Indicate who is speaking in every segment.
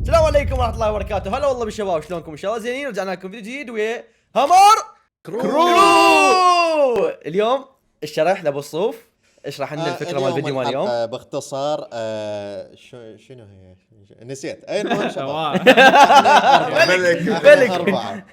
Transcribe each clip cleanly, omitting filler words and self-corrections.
Speaker 1: السلام عليكم ورحمة الله وبركاته. هلا والله بالشباب، شلونكم ان شاء الله زينين؟ رجعنا لكم فيديو جديد ويا همر كرو. اليوم الشرح لابو الصوف اشرح لنا الفكرة مال الفيديو مال اليوم
Speaker 2: باختصار. شنو هي؟ نسيت. اي المهم شباب،
Speaker 1: ملك.
Speaker 2: أربعة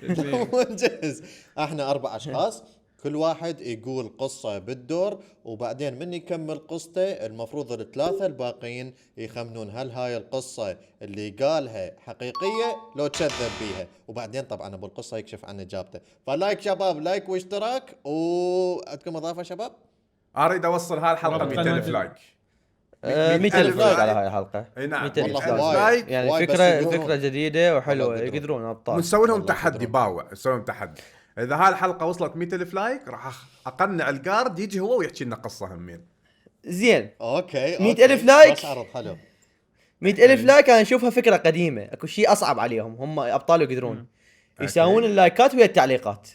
Speaker 2: ونجهز. احنا 4 اشخاص، كل واحد يقول قصة بالدور، وبعدين من يكمل قصته المفروض الثلاثة الباقيين يخمنون هل هاي القصة اللي قالها حقيقية لو تكذب بيها، وبعدين طبعا ابو القصة يكشف عن اجابته. فلايك شباب، لايك واشتراك. وعندكم اضافة شباب؟
Speaker 3: اريد اوصل هاي الحلقه 200,000 لايك.
Speaker 1: 200,000 لايك على هاي الحلقة.
Speaker 3: اي نعم
Speaker 1: 200,000
Speaker 2: والله
Speaker 1: لايك.
Speaker 3: لايك.
Speaker 1: يعني
Speaker 2: وايد، بس
Speaker 1: فكرة
Speaker 2: يقدرون.
Speaker 1: جديدة وحلوة،
Speaker 2: والله
Speaker 1: يقدرون ابطال.
Speaker 3: ونسوي لهم
Speaker 2: والله
Speaker 3: تحدي
Speaker 2: يقدرون.
Speaker 3: باوع، نسوي لهم تحدي. اذا هاي الحلقه وصلت 100,000 لايك راح اقنع الجارد يجي هو ويحكي لنا قصه همين.
Speaker 1: زين،
Speaker 2: اوكي
Speaker 1: 100,000 لايك.
Speaker 2: بس عرض حلو.
Speaker 1: 100,000 لايك انا اشوفها فكرة قديمة، اكو شيء اصعب عليهم، هم ابطال يقدرون يساوون اللايكات ويا التعليقات.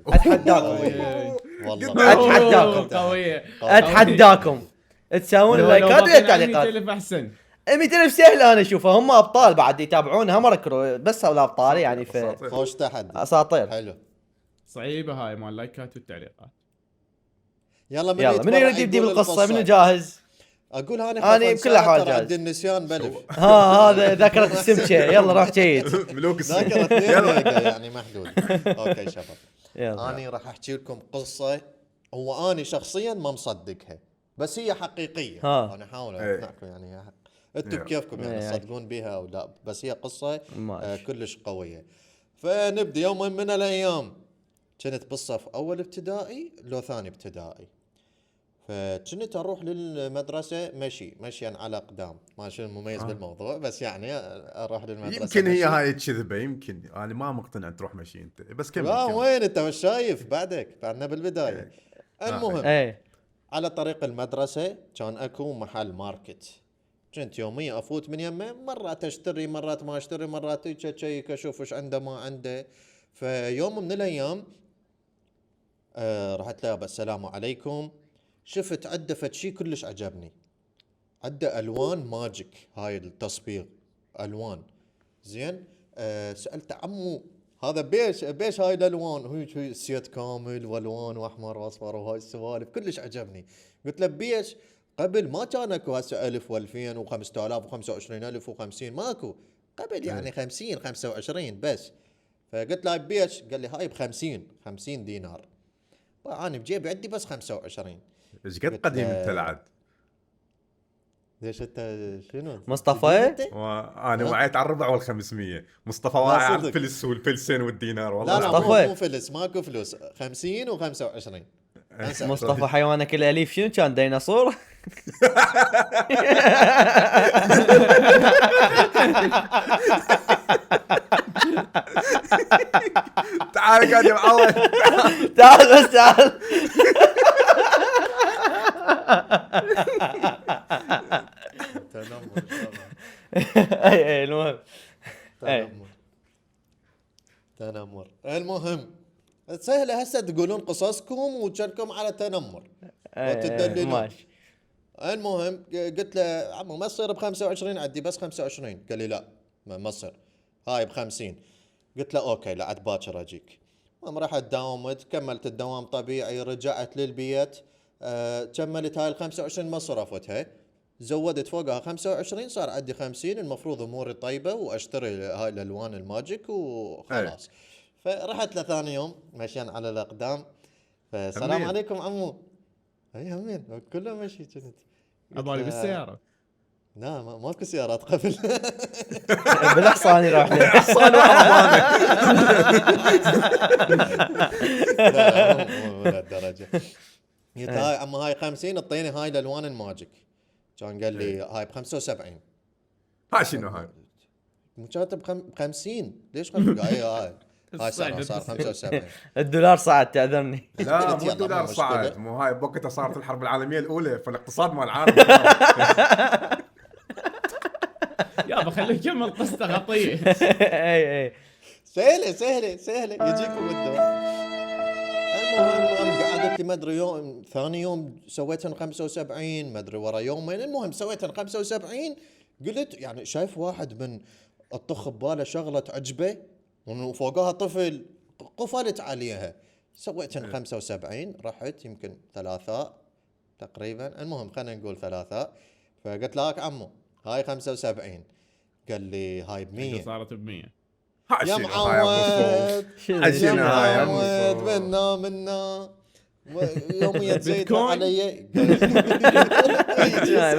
Speaker 1: اتحداكم
Speaker 2: والله
Speaker 1: أتحداكم.
Speaker 4: قوية
Speaker 1: اتحداكم تساوون اللايكات ويا التعليقات.
Speaker 4: 100,000 احسن.
Speaker 1: 100,000 سهله، انا اشوفها هم ابطال بعد يتابعون همر كرو، بس هؤلاء ابطال يعني في
Speaker 2: خوش تحدي
Speaker 1: اساطير.
Speaker 2: حلو.
Speaker 4: صعيبة هاي مال اللايكات والتعليقات.
Speaker 2: يلا
Speaker 1: يلا من يريد يبدي بالقصه؟ من جاهز؟
Speaker 2: اقول انا
Speaker 1: أنا بكل الأحوال جاهز.
Speaker 2: عندي النسيان بلف.
Speaker 1: هذا ذاكره السمكه. يلا روح جيد.
Speaker 3: ملوك
Speaker 2: ذاكرة 2 دقيقة يعني محدود. اوكي شباب،
Speaker 1: يلا
Speaker 2: انا راح احكي لكم قصة هو انا شخصيا ما مصدقها، بس هي حقيقية.
Speaker 1: ها.
Speaker 2: انا احاول
Speaker 3: إيه.
Speaker 2: اقنعكم يعني انتم
Speaker 3: إيه.
Speaker 2: بكيفكم يعني
Speaker 1: إيه.
Speaker 2: تصدقون بها او لا، بس هي قصة
Speaker 1: ماشي.
Speaker 2: كلش قوية. فنبدا. يوم من الايام كنت بالصف اول ابتدائي لو ثاني ابتدائي، فكنت اروح للمدرسه مشيا على اقدام. ما شنو المميز بالموضوع، بس يعني اروح للمدرسه
Speaker 3: يمكن هي
Speaker 2: مشي.
Speaker 3: هاي كذبه، يمكن انا ما مقتنع تروح مشي انت، بس كمل
Speaker 2: لا
Speaker 3: كمل.
Speaker 2: وين انت مش شايف بعدنا بالبدايه. المهم
Speaker 1: ايه
Speaker 2: على طريق المدرسه كان اكو محل ماركت، كنت يوميا افوت من يمه، مرات اشتري مرات ما اشتري، مرات اشيك اشوف ايش عنده ما عنده. فيوم من الايام رحت له السلام عليكم، شفت عنده فد شي كلش عجبني، عنده الوان ماجيك، هاي التصبيغ الوان. زين سالت عمو هذا بيش هاي الالوان؟ هي سيت كامل والوان واحمر واصفر وهاي السوالف كلش عجبني. قلت له بيش؟ قبل ما كان اكو هسه 1000 و2000 و5000 و25000 و50 ماكو، قبل يعني 50 25 بس. فقلت له بيش؟ قال لي هاي ب50 دينار. انا بجيبي عندي بس 25.
Speaker 3: ايش قد قديم انت لعد؟
Speaker 2: ليش انت شنو
Speaker 1: مصطفى؟
Speaker 3: وانا وعيت على الربع وال500. مصطفى
Speaker 2: لا
Speaker 3: واعي على
Speaker 2: صدق.
Speaker 3: الفلس والفلسين والدينار
Speaker 2: لا
Speaker 3: والله.
Speaker 2: لا
Speaker 1: مصطفى.
Speaker 2: مو فلس، ماكو فلوس. 50 و25.
Speaker 1: مصطفى حيوانك الاليف شنو كان؟ ديناصور؟
Speaker 3: تعال قاعد يا معود.
Speaker 1: تعال بس تعال.
Speaker 2: تنمر
Speaker 1: اي المهم
Speaker 2: تنمر. المهم سهله هسه تقولون قصصكم وجركم على تنمر وتدللون.
Speaker 1: ماشي.
Speaker 2: المهم قلت له عمو ما تصير ب25، عندي بس 25. قال لي لا ما تصير، هاي ب50. قلت له اوكي لا عاد باكر اجيك. المهم رحت داومت، كملت الدوام طبيعي، رجعت للبيت. كملت هاي ال25 ما صرفتها، زودت فوقها 25، صار عندي 50. المفروض اموري طيبه واشتري هاي الالوان الماجيك وخلاص. فرحت له ثاني يوم مشيان على الاقدام. فالسلام
Speaker 3: همين.
Speaker 2: عليكم عمو. اي همين كله مشي كنت.
Speaker 4: ابالي بالسيارة.
Speaker 2: لا ماكو سيارات قبل.
Speaker 1: بالحصان يروح له.
Speaker 3: حصان وعربانه.
Speaker 2: لا مو لهالدرجه. قلت هاي عمو هاي 50، اعطيني هاي الالوان الماجيك. كان قال لي هاي ب75.
Speaker 3: ها شنو هاي؟
Speaker 2: مو كاتب ب50 ليش 50؟ هاي صار 75.
Speaker 1: الدولار صعد تعذرني.
Speaker 3: لا
Speaker 2: قلت
Speaker 3: مو
Speaker 2: يلا،
Speaker 3: الدولار
Speaker 2: مو مشكلة.
Speaker 3: صعد، مو هاي بوقتها صارت الحرب العالميه الاولى، فالاقتصاد مال العالم.
Speaker 4: يابا خليه يكمل قصته خطيه.
Speaker 1: اي
Speaker 2: سهله يجيكم الدور. المهم قعدت لي ما ادري يوم، ثاني يوم سويتها 75، ما ادري ورا يومين، المهم سويتها 75. قلت يعني شايف واحد من الطخ بباله شغله تعجبه وفوقها طفل، قفلت عليها. سويت 75، رحت يمكن ثلاثاء تقريبا، المهم خلينا نقول ثلاثاء. فقلت له عمو هاي 75، قال لي هاي ب100.
Speaker 4: صارت ب100.
Speaker 2: يا معود يا معود منا يومية زيت علي.
Speaker 1: ما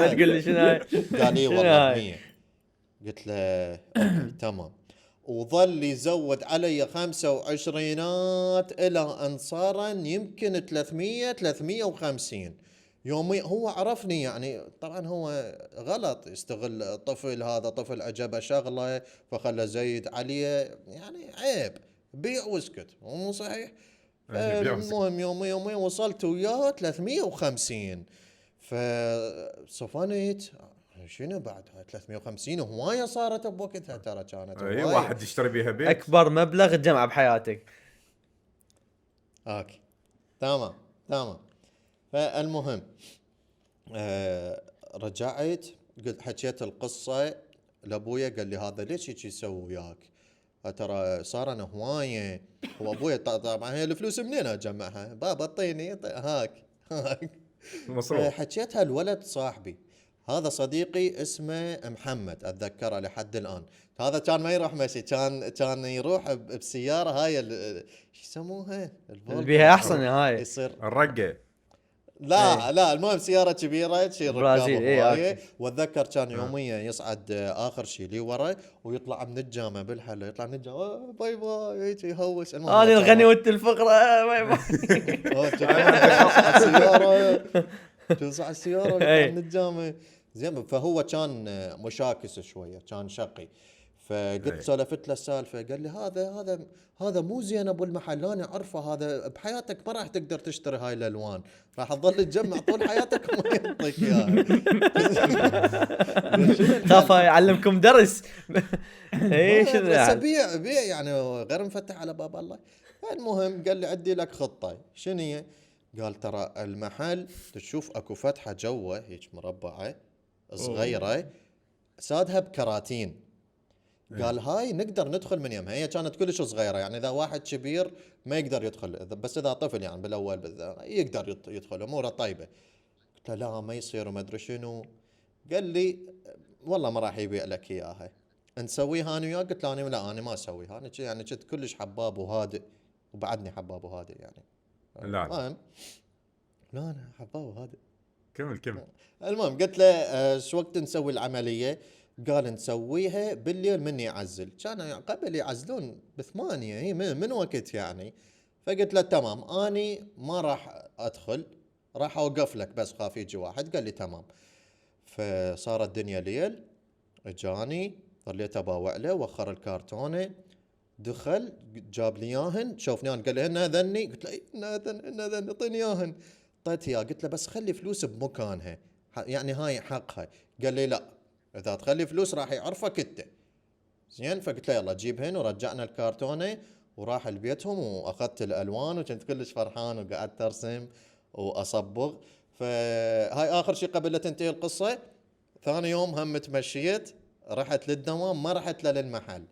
Speaker 1: تقول لي شنو هاي.
Speaker 2: قال لي والله 100. قلت له تمام. وظل يزود علي 25 الى ان صار يمكن 350 يوميا. هو عرفني يعني، طبعا هو غلط يستغل الطفل، هذا طفل عجبه شغله فخله زيد عليه، يعني عيب. بيع واسكت، مو صحيح. المهم يوميا وصلت وياه 350. فصفنت شنو بعد هاي 350 هوايه صارت بوقتها، ترى كانت
Speaker 3: اي واحد يشتري بيها بيت.
Speaker 1: اكبر مبلغ تجمعه بحياتك.
Speaker 2: اوكي تمام. فالمهم رجعت قلت حكيت القصه لابويا، قال لي هذا ليش هيك يسوي وياك؟ ترى صار انا هوايه. وابويا طبعا هي الفلوس منين اجمعها؟ بابا اعطيني هاك
Speaker 3: مصروف.
Speaker 2: حكيتها الولد صاحبي، هذا صديقي اسمه محمد، اتذكره لحد الان. هذا كان ما يروح مشي، كان يروح بسياره هاي شو يسموها
Speaker 1: اللي بيها احسن هاي
Speaker 2: يصير
Speaker 3: الرقه.
Speaker 2: لا المهم سياره كبيره تشيل ركاب هوايه.
Speaker 1: أوكي.
Speaker 2: واتذكر كان يوميا يصعد اخر شيء لي ورا ويطلع من الجامع بالحله، يطلع من الجامع باي باي هيك يهوس.
Speaker 1: انا الغني وانت الفقره. باي باي.
Speaker 2: توسع السياره ويطلع من الجامع. زين. فهو كان مشاكس شويه، كان شقي. فقلت سولفت له السالفه، قال لي هذا مو زين ابو المحل، انا اعرفه، هذا بحياتك ما راح تقدر تشتري هاي الالوان، راح تظل تجمع طول حياتك وما يعطيك اياها.
Speaker 1: خاف يعلمكم درس. ايش
Speaker 2: بس بيع يعني غير مفتح على باب الله. المهم قال لي عندي لك خطه. شنو هي؟ قال ترى المحل تشوف اكو فتحه جوه هيك مربعه صغيره سادها بكراتين. قال هاي نقدر ندخل من يمها، هي كانت كلش صغيره يعني اذا واحد كبير ما يقدر يدخل، بس اذا طفل يعني بالاول يقدر يدخل، اموره طيبه. قلت له لا ما يصير وما ادري شنو. قال لي والله ما راح يبيع لك اياها، نسويها انا وياك. قلت له انا ما اسويها، انا يعني كنت كلش حباب وهادئ، وبعدني حباب وهادئ يعني.
Speaker 3: لا
Speaker 2: انا حباب وهادئ.
Speaker 3: كمل.
Speaker 2: المهم قلت له شو وقت نسوي العمليه؟ قال نسويها بالليل من يعزل. كان قبل يعزلون ب8 هي من وقت يعني. فقلت له تمام، اني ما راح ادخل، راح اوقف لك بس خاف يجي واحد. قال لي تمام. فصارت الدنيا ليل، اجاني ظليت اباوع له، وخر الكرتونه، دخل جاب لي اياهن، شوفني قال لي هن اذني. قلت له هن اذن اعطيني اياهن. اعطيت اياه. قلت له بس خلي فلوس بمكانها، يعني هاي حقها. قال لي لا، اذا تخلي فلوس راح يعرفك انت. زين. فقلت له يلا جيبهن، ورجعنا الكرتونه وراح لبيتهم، واخذت الالوان وكنت كلش فرحان وقعدت ارسم واصبغ. فهاي اخر شيء قبل لا تنتهي القصه. ثاني يوم هم تمشيت، رحت للدوام، ما رحت له للمحل،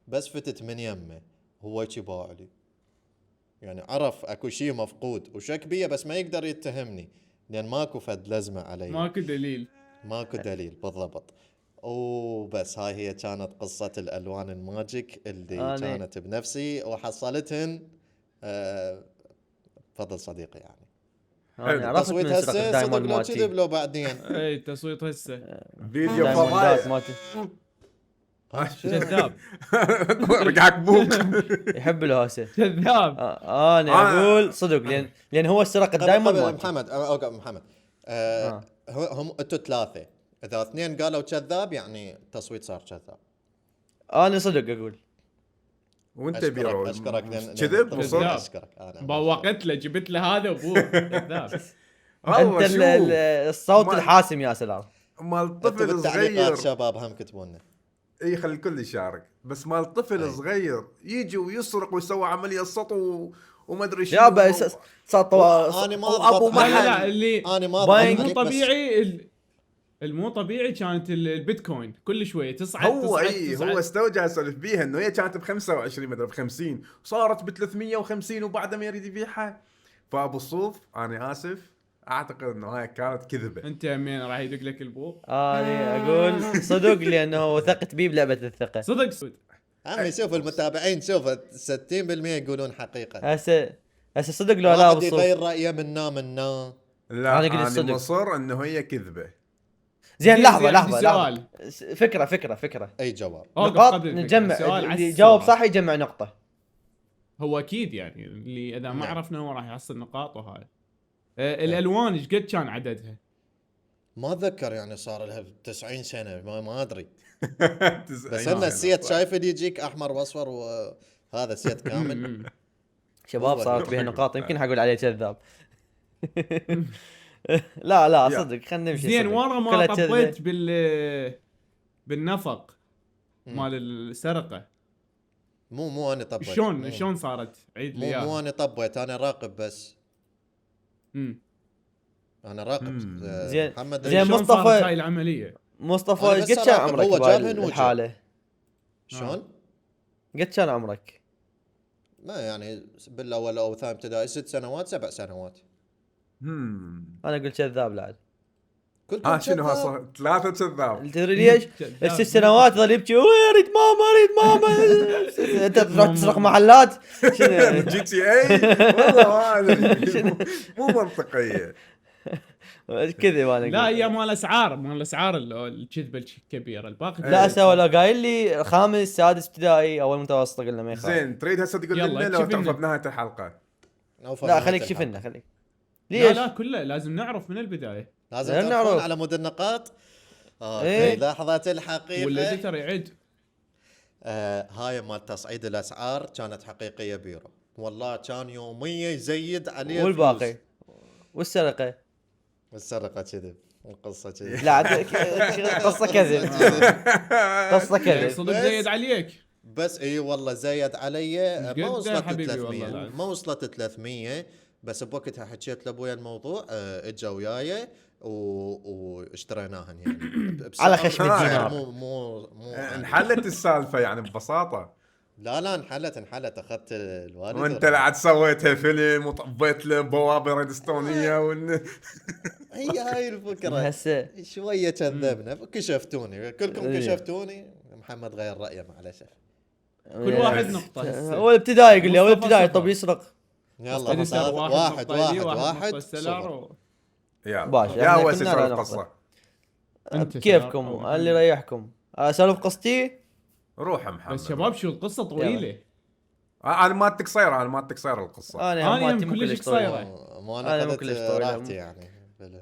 Speaker 2: بس فتت من يمه. هو يجي باع لي، يعني عرف اكو شيء مفقود وشك بيه، بس ما يقدر يتهمني لان ماكو فد لزمه علي،
Speaker 4: ماكو دليل
Speaker 2: بالضبط. وبس هاي هي كانت قصة الألوان الماجيك اللي كانت بنفسي وحصلتهن بفضل صديقي يعني.
Speaker 1: انا عرفت
Speaker 2: تصويت
Speaker 1: من سرقة
Speaker 2: هسه
Speaker 1: الدايموند
Speaker 2: صدق لو كذب
Speaker 1: مالتي.
Speaker 2: لو بعدين.
Speaker 4: اي تصويت هسه.
Speaker 3: فيديو
Speaker 1: دايموندات
Speaker 3: فضايح.
Speaker 1: مالتي.
Speaker 4: كذاب.
Speaker 3: رقعك بوك.
Speaker 1: يحب الهوسه.
Speaker 4: كذاب.
Speaker 1: انا اقول صدق، لان هو سرق الدايموند مالتي.
Speaker 2: محمد هم انتوا ثلاثة، اذا اثنين قالوا كذاب يعني التصويت صار كذاب.
Speaker 1: انا صدق اقول.
Speaker 3: وانت بيرو
Speaker 2: اشكرك
Speaker 3: كذب وصدق.
Speaker 2: اشكرك انا
Speaker 4: بوقت له، جبت له هذا ابوه كذاب.
Speaker 1: انت الصوت الحاسم يا سلام.
Speaker 3: مال طفل صغير.
Speaker 2: شباب هم كتبونا.
Speaker 3: اي خلي الكل يشارك، بس مال طفل صغير يجي ويسرق ويسوي عمليه سطو وما ادري شو.
Speaker 1: يا
Speaker 2: انا ما
Speaker 1: ابو
Speaker 4: لا
Speaker 1: محل.
Speaker 4: اللي
Speaker 2: انا ما
Speaker 4: مو طبيعي المو طبيعي كانت البيتكوين كل شويه تصعد
Speaker 3: هو
Speaker 4: تصعد
Speaker 3: اي
Speaker 4: تصعد.
Speaker 3: هو استوجع اسولف بيها انه هي كانت ب 25 مدري ب 50 وصارت ب 350 وبعدها ما يريد يبيعها. فابو الصوف انا اسف اعتقد انه هاي كانت كذبه.
Speaker 4: انت مين راح يدق لك البوق؟
Speaker 1: انا اقول صدق لانه وثقت بيه بلعبه الثقه.
Speaker 4: صدق سود.
Speaker 2: عمي شوف المتابعين شوف 60% يقولون حقيقه.
Speaker 1: هسه صدق لو لا
Speaker 2: واحد
Speaker 1: بالصوت.
Speaker 2: يغير رايه منا.
Speaker 3: لا
Speaker 1: أنا قلت
Speaker 3: انا
Speaker 1: الصدق.
Speaker 3: مصر انه هي كذبه.
Speaker 1: زين لحظه
Speaker 4: عندي
Speaker 1: لحظه
Speaker 4: سؤال.
Speaker 1: فكره
Speaker 2: اي جواب.
Speaker 4: اوقف
Speaker 1: نقاط
Speaker 4: قبل الفكرة.
Speaker 1: نجمع
Speaker 4: سؤال على
Speaker 1: اللي يجاوب
Speaker 4: السؤال.
Speaker 1: صح يجمع نقطه.
Speaker 4: هو اكيد يعني اللي اذا ما
Speaker 2: نعم.
Speaker 4: عرفنا هو راح يحصل نقاط وهاي. الالوان ايش قد كان عددها؟
Speaker 2: ما اتذكر يعني صار لها 90 سنه ما ادري.
Speaker 3: 90
Speaker 2: بس ان
Speaker 3: سنة.
Speaker 2: السيت شايف اللي يجيك احمر واصفر وهذا سيت كامل.
Speaker 1: شباب
Speaker 2: هو
Speaker 1: صارت بها
Speaker 3: طيب.
Speaker 1: نقاط يمكن حقول عليه كذاب. لا
Speaker 3: يا.
Speaker 1: صدق خلينا نمشي.
Speaker 4: زين
Speaker 1: صدق.
Speaker 4: ورا ما
Speaker 1: كلها كذبة.
Speaker 4: طبيت بالنفق مال السرقه.
Speaker 2: مو انا طبيت.
Speaker 4: شلون صارت؟ عيد لي
Speaker 2: مو
Speaker 4: اياها.
Speaker 2: انا طبيت انا راقب بس.
Speaker 4: مم.
Speaker 2: انا راقب.
Speaker 1: زين.
Speaker 2: محمد
Speaker 1: زين
Speaker 4: شلون
Speaker 1: مصطفى-
Speaker 4: صارت هاي العمليه؟
Speaker 1: مصطفى
Speaker 2: أنا
Speaker 1: ايش
Speaker 2: بس
Speaker 1: قد كان
Speaker 2: أراقب،
Speaker 1: عمرك
Speaker 2: هو جابهن وجا.
Speaker 1: الحاله؟
Speaker 2: شلون؟
Speaker 1: قد كان عمرك؟
Speaker 2: ما يعني بالاول او ثاني ابتدائي 6 سنوات 7 سنوات.
Speaker 1: انا اقول كذاب لا عاد.
Speaker 2: كلكم
Speaker 3: شنو
Speaker 2: كذاب.
Speaker 3: صار 3 كذاب.
Speaker 1: تدري ليش؟
Speaker 4: كذاب.
Speaker 1: الست سنوات ظل يبكي اريد ماما اريد ماما. انت تروح تسرق محلات شنو؟
Speaker 3: جي تي اي والله ما ادري مو منطقيه.
Speaker 1: كذب انا
Speaker 4: لا
Speaker 1: أقول.
Speaker 4: هي مال الاسعار الكذبه الكبيره الباقي
Speaker 1: لا هسه ولا قايل لي خامس سادس ابتدائي اول متوسط قلنا ما يخالف.
Speaker 3: زين تريد هسه تقول
Speaker 4: يلا،
Speaker 3: لنا لو
Speaker 4: اكشف لنا.
Speaker 3: تعرف بنهايه الحلقه.
Speaker 2: أوفر
Speaker 1: لا
Speaker 2: نهاية
Speaker 1: خليك
Speaker 2: الحلقة.
Speaker 1: شوف لنا خليك.
Speaker 4: لا
Speaker 1: ليش؟
Speaker 4: لا كله لازم نعرف من البدايه.
Speaker 2: لازم
Speaker 1: لأن
Speaker 2: تعرفون
Speaker 1: نعرف.
Speaker 2: على مود النقاط.
Speaker 1: إيه.
Speaker 2: لحظة الحقيقة.
Speaker 4: والاديتر يعد.
Speaker 2: هاي مال تصعيد الاسعار كانت حقيقية بيرو. والله كان يوميا يزيد عليه
Speaker 1: والباقي
Speaker 2: فلوس.
Speaker 1: والسرقه.
Speaker 2: والسرقة كذب. القصة كذب.
Speaker 1: لا عاد قصه كذب. قصه
Speaker 4: يعني
Speaker 1: كذب.
Speaker 4: صدق
Speaker 2: بس-
Speaker 4: زيد عليك.
Speaker 2: بس اي والله زيد علي.
Speaker 4: إيش
Speaker 2: ما
Speaker 4: قد
Speaker 2: وصلت
Speaker 4: حبيبي
Speaker 2: 300.
Speaker 4: والله لا.
Speaker 2: ما وصلت 300. بس بوقتها حكيت لابويا الموضوع. اجا وياي واشتريناهن يعني بسعر-
Speaker 1: على خشم
Speaker 3: الدينار.
Speaker 2: مو
Speaker 3: انحلت السالفه يعني ببساطه.
Speaker 2: لا انحلت اخذت الوالد.
Speaker 3: وانت لا عاد سويتها فيلم وطبيت له بوابه ريدستونيه
Speaker 2: هاي الفكره.
Speaker 1: هسه
Speaker 2: شويه كذبنا كشفتوني كلكم
Speaker 1: إيه.
Speaker 2: كشفتوني. محمد غير رايه معلش.
Speaker 4: كل واحد نقطه هسه.
Speaker 1: اول ابتدائي يقول لي اول
Speaker 4: مصطفى
Speaker 1: ابتدائي
Speaker 4: صفر.
Speaker 1: طب يسرق.
Speaker 2: يلا
Speaker 4: إديتر
Speaker 2: مصادر. واحد
Speaker 4: نقطة لي،
Speaker 2: واحد
Speaker 4: السلار
Speaker 2: صفر.
Speaker 3: يا
Speaker 1: باشا،
Speaker 3: يا
Speaker 1: إحنا
Speaker 3: ويس
Speaker 1: كنا
Speaker 3: شو
Speaker 1: على
Speaker 3: القصه.
Speaker 4: أنت
Speaker 1: كيفكم
Speaker 4: سلار.
Speaker 1: اللي يريحكم اسولف قصتي.
Speaker 3: روح يا محمد.
Speaker 4: بس شباب شو القصه طويله.
Speaker 3: انا مالتك قصيره القصه.
Speaker 1: انا
Speaker 4: أنا
Speaker 1: مالتي
Speaker 4: يم
Speaker 1: مو
Speaker 4: كلش
Speaker 1: كلش طويلة.
Speaker 4: قصيرة.
Speaker 2: مو
Speaker 1: أنا
Speaker 2: انا
Speaker 1: مو
Speaker 2: اخذت
Speaker 1: كلش طويلة.
Speaker 2: راحتي يعني.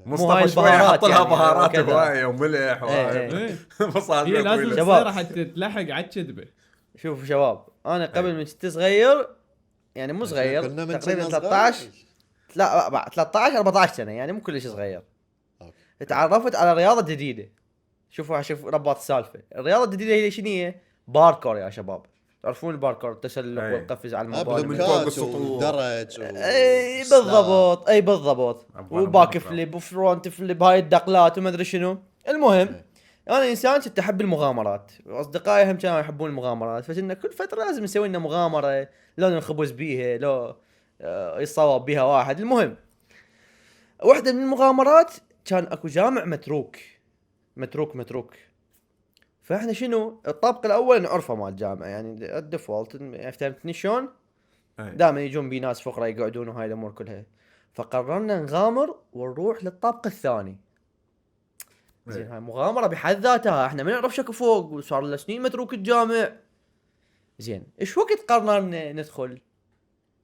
Speaker 1: مو هاي
Speaker 3: مصطفى شوي
Speaker 1: البهارات
Speaker 3: حط لها
Speaker 1: يعني،
Speaker 3: بهارات
Speaker 1: وكذا.
Speaker 3: هوايه وملح
Speaker 1: إيه.
Speaker 4: إيه.
Speaker 3: مصادر
Speaker 4: هي لازم
Speaker 3: طويلة.
Speaker 1: شباب.
Speaker 4: تصير حتى تلحق على الكذبه.
Speaker 1: شوفوا شباب انا قبل من كنت صغير يعني مو صغير
Speaker 2: كلنا من
Speaker 1: تقريبا
Speaker 2: كنا
Speaker 1: 13
Speaker 2: صغار.
Speaker 1: لا بعد 13 14 سنه يعني مو كلش صغير.
Speaker 2: أوكي.
Speaker 1: تعرفت على رياضه جديده. شوف رباط السالفه. الرياضه الجديده هي شنو هي؟ باركور يا شباب. تعرفون الباركور التسلق
Speaker 3: أي.
Speaker 1: والقفز على
Speaker 3: من
Speaker 1: الموبايل.
Speaker 3: فوق
Speaker 2: بلوكات
Speaker 3: السطوح.
Speaker 2: ودرج
Speaker 1: اي بالضبط اي بالضبط.
Speaker 3: أبغى
Speaker 1: وباك
Speaker 3: أبغى.
Speaker 1: فليب وفرونت فليب هاي الدقلات وما ادري شنو. المهم انا انسان كنت احب المغامرات واصدقائي هم كانوا يحبون المغامرات فكنا كل فتره لازم نسوي لنا مغامره لو نخبز بيها لو يصوب بيها واحد. المهم واحده من المغامرات كان اكو جامع متروك فاحنا شنو الطابق الاول نعرفه مال الجامع يعني الديفولت فهمتني شلون؟
Speaker 3: أي.
Speaker 1: دائما يجون بي ناس فقراء يقعدون وهاي الامور كلها. فقررنا نغامر ونروح للطابق الثاني. زين هاي مغامره بحد ذاتها احنا ما نعرف شكو فوق وصار لنا سنين متروك الجامع. زين ايش وقت قررنا ندخل؟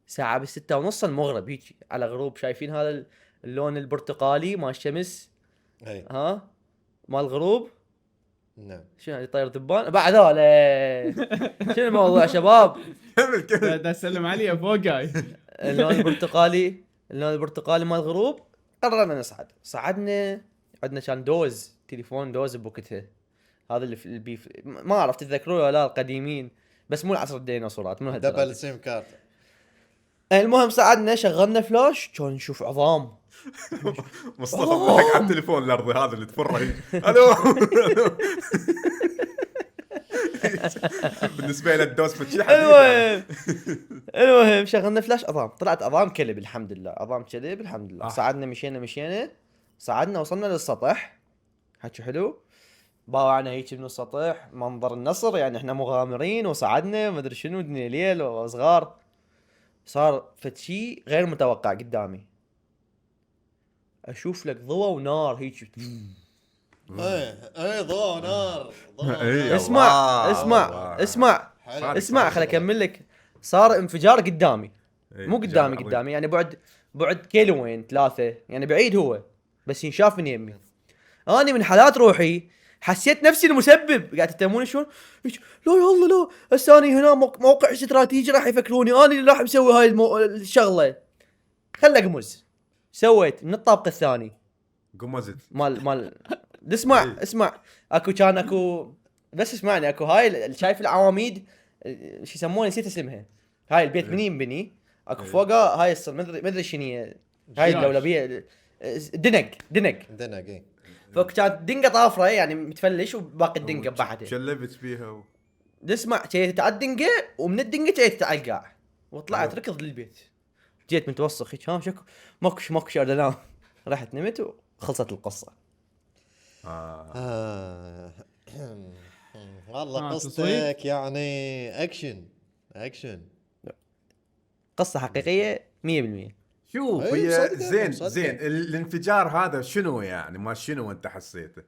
Speaker 1: ساعه بالستة ونص المغرب هيجي على غروب. شايفين هذا اللون البرتقالي مال الشمس
Speaker 2: اي
Speaker 1: ها مال الغروب؟
Speaker 2: نعم.
Speaker 1: شنو يطير ذبان بعد هذا. شنو الموضوع شباب؟
Speaker 3: كمل كمل.
Speaker 4: دا اسلم عليه فوقاي.
Speaker 1: اللون البرتقالي مال الغروب. قررنا نصعد. صعدنا عندنا كان تليفون دوز بوقتها. هذا اللي في البيف ما عرفت تذكروه ولا لا القديمين بس مو العصر الديناصورات
Speaker 2: دبل سيم كارت.
Speaker 1: المهم صعدنا شغلنا فلاش كان نشوف عظام
Speaker 3: مصطفى ضحك على التليفون الارضي هذا اللي تفره الو. بالنسبه له الدوس فتشي حديد.
Speaker 1: المهم شغلنا فلاش اظام، طلعت اظام كلب الحمد لله، اظام كلب الحمد لله. صعدنا مشينا صعدنا وصلنا للسطح، حكي حلو. باوعنا هيك من السطح، منظر النصر، يعني احنا مغامرين وصعدنا ما ادري شنو، دنيا ليل وصغار. صار فتشي غير متوقع قدامي، اشوف لك ضوء ونار هيك.
Speaker 2: اي ضوء نار
Speaker 3: إيه.
Speaker 1: اسمع
Speaker 3: الله.
Speaker 1: اسمع خليني اكمل لك. صار انفجار قدامي،
Speaker 3: إيه،
Speaker 1: مو
Speaker 3: انفجار
Speaker 1: قدامي
Speaker 3: عظيم.
Speaker 1: يعني بعد كيلوين 3 يعني، بعيد هو بس ينشاف من يمي. اني من حالات روحي حسيت نفسي المسبب، قاعد تتهموني شلون؟ لا يا الله لا، هسه اني هنا موقع استراتيجي راح يفكروني اني اللي راح مسوي هاي الشغله. خل اقمز. سويت من الطابق الثاني
Speaker 3: قمزت.
Speaker 1: مال اسمع اكو بس اسمعني، اكو هاي شايف العواميد شو يسمونها، نسيت اسمها. هاي البيت مني ينبني، اكو فوقها هاي ما ادري شنو هي هاي
Speaker 4: جياش.
Speaker 1: اللولبيه، دنق
Speaker 2: دنق.
Speaker 1: فوق كانت دنقه طافره يعني متفلش، وباقي الدنقه بحدها.
Speaker 3: شلبت فيها
Speaker 1: تسمع جيت على الدنقه، ومن الدنقه جيت على القاع، وطلعت ركض للبيت. جيت متوسخ هيك، ها شكو ماكو شي انام. رحت نمت وخلصت القصه.
Speaker 2: والله
Speaker 4: تصويت.
Speaker 2: قصتك يعني اكشن.
Speaker 1: قصه حقيقيه 100%.
Speaker 3: شوف
Speaker 2: أي،
Speaker 3: هي
Speaker 2: مصدق.
Speaker 3: زين الانفجار هذا شنو يعني، ما شنو انت حسيته؟